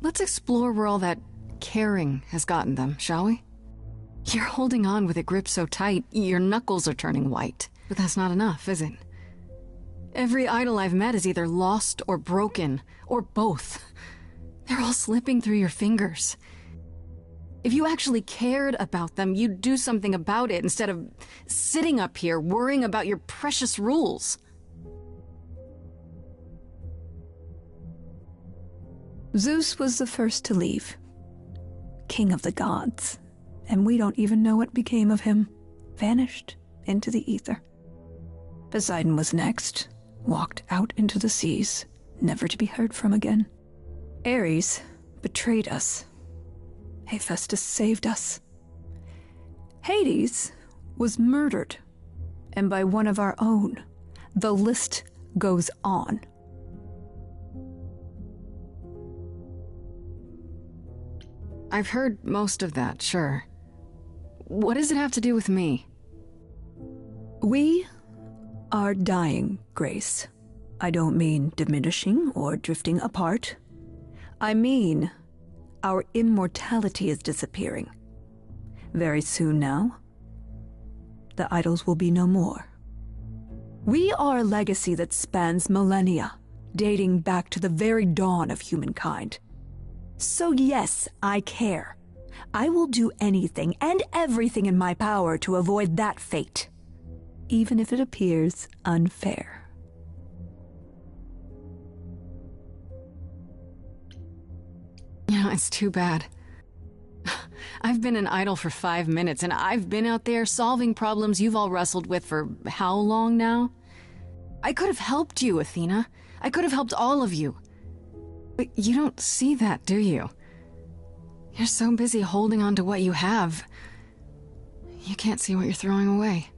Let's explore where all that caring has gotten them, shall we? You're holding on with a grip so tight, your knuckles are turning white. But that's not enough, is it? Every idol I've met is either lost or broken, or both. They're all slipping through your fingers. If you actually cared about them, you'd do something about it instead of sitting up here worrying about your precious rules. Zeus was the first to leave. King of the gods. And we don't even know what became of him. Vanished into the ether. Poseidon was next. Walked out into the seas, never to be heard from again. Ares betrayed us. Hephaestus saved us. Hades was murdered, and by one of our own. The list goes on. I've heard most of that, sure. What does it have to do with me? We are dying, Grace. I don't mean diminishing or drifting apart. I mean our immortality is disappearing. Very soon now, the idols will be no more. We are a legacy that spans millennia, dating back to the very dawn of humankind. So yes, I care. I will do anything and everything in my power to avoid that fate, even if it appears unfair. You know, it's too bad. I've been an idol for 5 minutes, and I've been out there solving problems you've all wrestled with for how long now? I could have helped you, Athena. I could have helped all of you. But you don't see that, do you? You're so busy holding on to what you have. You can't see what you're throwing away.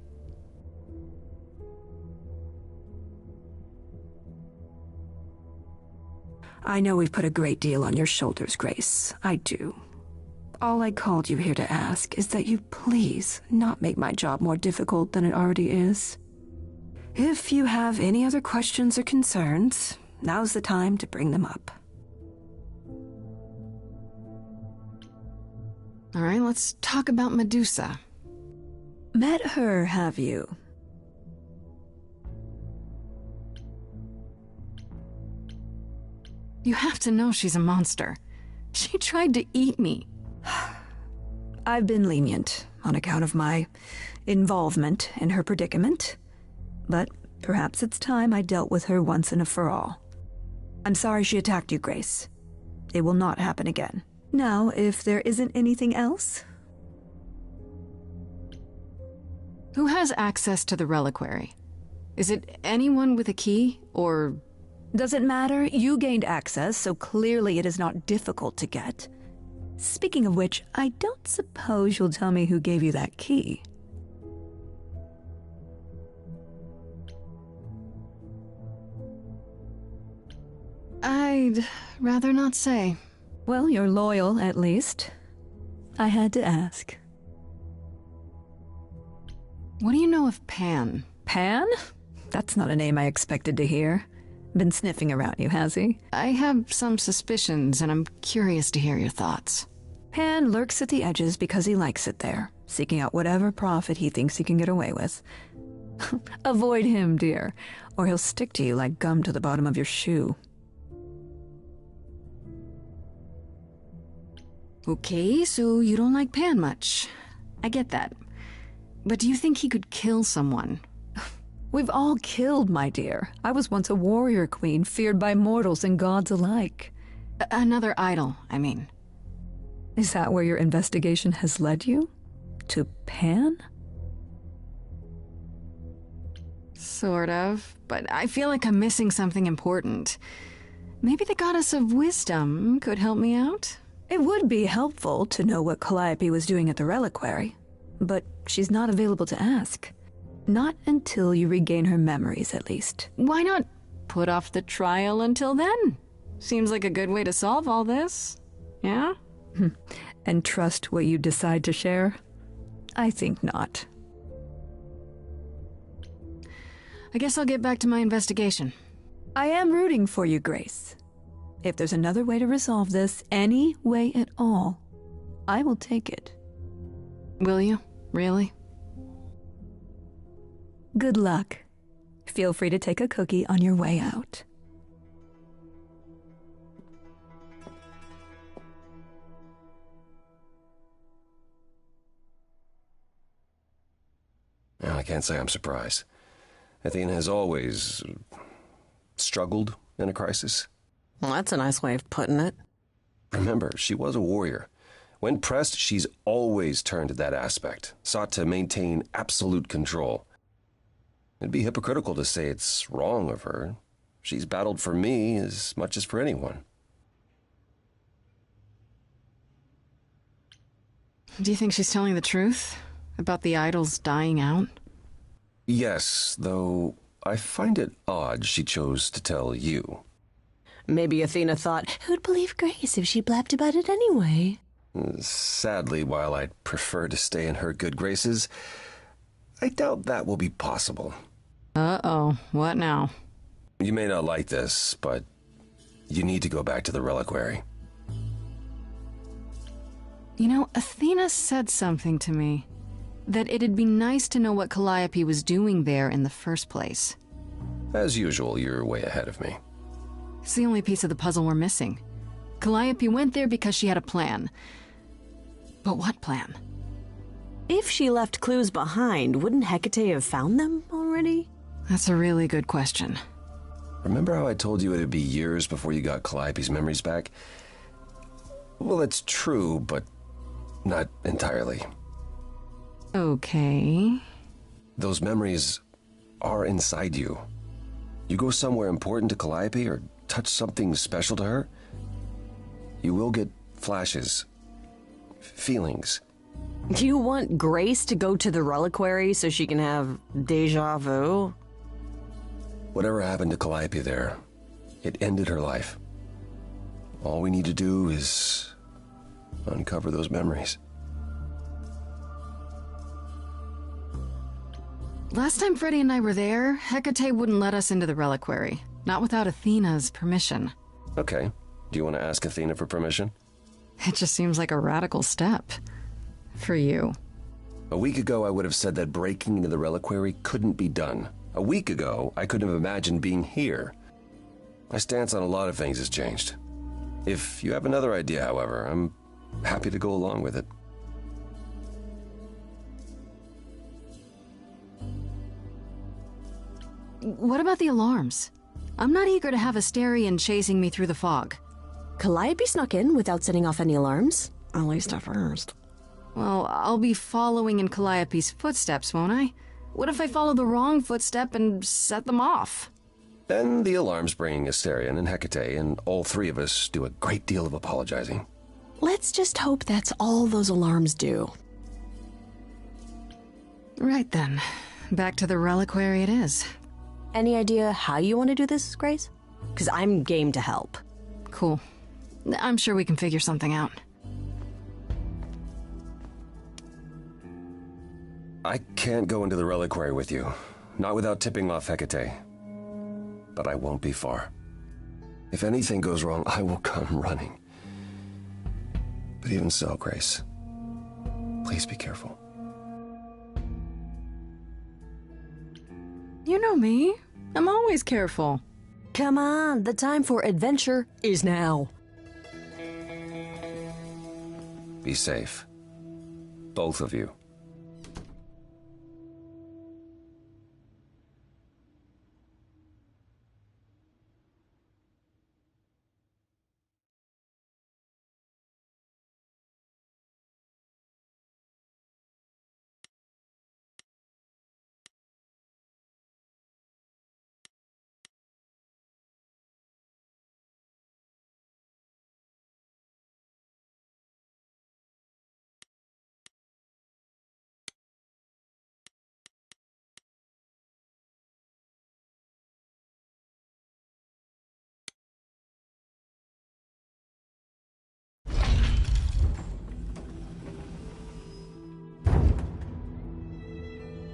I know we've put a great deal on your shoulders, Grace. I do. All I called you here to ask is that you please not make my job more difficult than it already is. If you have any other questions or concerns, now's the time to bring them up. All right, let's talk about Medusa. Met her, have you? You have to know she's a monster. She tried to eat me. I've been lenient on account of my involvement in her predicament, but perhaps it's time I dealt with her once and for all. I'm sorry she attacked you, Grace. It will not happen again. Now, if there isn't anything else... Who has access to the reliquary? Is it anyone with a key, or... Doesn't matter. You gained access, so clearly it is not difficult to get. Speaking of which, I don't suppose you'll tell me who gave you that key. I'd rather not say. Well, you're loyal, at least. I had to ask. What do you know of Pan? Pan? That's not a name I expected to hear. Been sniffing around you, has he? I have some suspicions, and I'm curious to hear your thoughts. Pan lurks at the edges because he likes it there, seeking out whatever profit he thinks he can get away with. Avoid him, dear, or he'll stick to you like gum to the bottom of your shoe. Okay, so you don't like Pan much. I get that. But do you think he could kill someone? We've all killed, my dear. I was once a warrior queen, feared by mortals and gods alike. Another idol, I mean. Is that where your investigation has led you? To Pan? Sort of, but I feel like I'm missing something important. Maybe the goddess of wisdom could help me out? It would be helpful to know what Calliope was doing at the reliquary, but she's not available to ask. Not until you regain her memories, at least. Why not put off the trial until then? Seems like a good way to solve all this. Yeah? And trust what you decide to share? I think not. I guess I'll get back to my investigation. I am rooting for you, Grace. If there's another way to resolve this, any way at all, I will take it. Will you? Really? Good luck. Feel free to take a cookie on your way out. Well, I can't say I'm surprised. Athena has always struggled in a crisis. Well, that's a nice way of putting it. Remember, she was a warrior. When pressed, she's always turned to that aspect, sought to maintain absolute control. It'd be hypocritical to say it's wrong of her. She's battled for me as much as for anyone. Do you think she's telling the truth about the idols dying out? Yes, though I find it odd she chose to tell you. Maybe Athena thought, who'd believe Grace if she blabbed about it anyway? Sadly, while I'd prefer to stay in her good graces, I doubt that will be possible. Uh-oh, what now? You may not like this, but you need to go back to the reliquary. You know, Athena said something to me. That it'd be nice to know what Calliope was doing there in the first place. As usual, you're way ahead of me. It's the only piece of the puzzle we're missing. Calliope went there because she had a plan. But what plan? If she left clues behind, wouldn't Hecate have found them already? That's a really good question. Remember how I told you it'd be years before you got Calliope's memories back? Well, that's true, but not entirely. Okay. Those memories are inside you. You go somewhere important to Calliope or touch something special to her, you will get flashes, feelings. Do you want Grace to go to the reliquary so she can have deja vu? Whatever happened to Calliope there, it ended her life. All we need to do is uncover those memories. Last time Freddy and I were there, Hecate wouldn't let us into the reliquary. Not without Athena's permission. Okay. Do you want to ask Athena for permission? It just seems like a radical step. For you. A week ago, I would have said that breaking into the reliquary couldn't be done. A week ago, I couldn't have imagined being here. My stance on a lot of things has changed. If you have another idea, however, I'm happy to go along with it. What about the alarms? I'm not eager to have Asterion chasing me through the fog. Calliope snuck in without setting off any alarms. At least at first. Well, I'll be following in Calliope's footsteps, won't I? What if I follow the wrong footstep and set them off? Then the alarms bring Asterion and Hecate, and all three of us do a great deal of apologizing. Let's just hope that's all those alarms do. Right then. Back to the reliquary it is. Any idea how you want to do this, Grace? Because I'm game to help. Cool. I'm sure we can figure something out. I can't go into the reliquary with you, not without tipping off Hecate. But I won't be far. If anything goes wrong, I will come running. But even so, Grace, please be careful. You know me. I'm always careful. Come on, the time for adventure is now. Be safe. Both of you.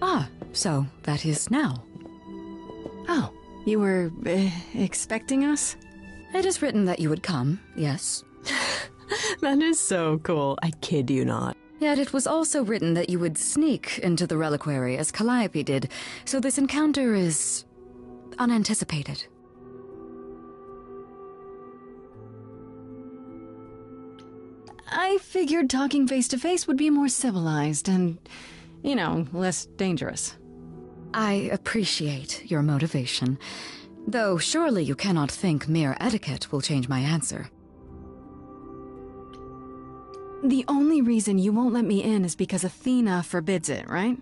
Ah, so that is now. Oh, you were expecting us? It is written that you would come, yes. That is so cool. I kid you not. Yet it was also written that you would sneak into the reliquary as Calliope did, so this encounter is unanticipated. I figured talking face to face would be more civilized and, less dangerous. I appreciate your motivation, though surely you cannot think mere etiquette will change my answer. The only reason you won't let me in is because Athena forbids it, right?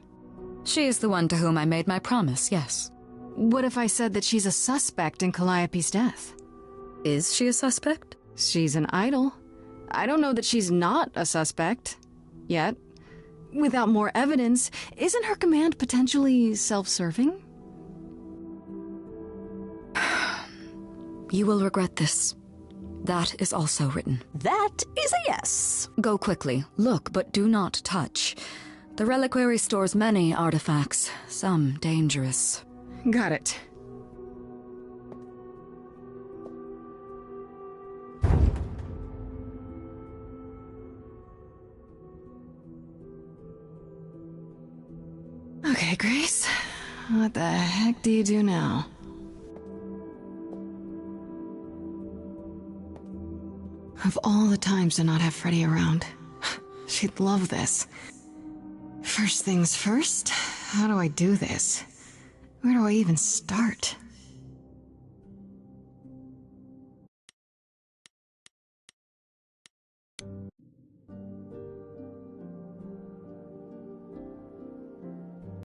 She is the one to whom I made my promise, yes. What if I said that she's a suspect in Calliope's death? Is she a suspect? She's an idol. I don't know that she's not a suspect. Yet. Without more evidence, isn't her command potentially self-serving? You will regret this. That is also written. That is a yes. Go quickly. Look, but do not touch. The reliquary stores many artifacts, some dangerous. Got it. Okay, Grace. What the heck do you do now? Of all the times to not have Freddy around, she'd love this. First things first, how do I do this? Where do I even start?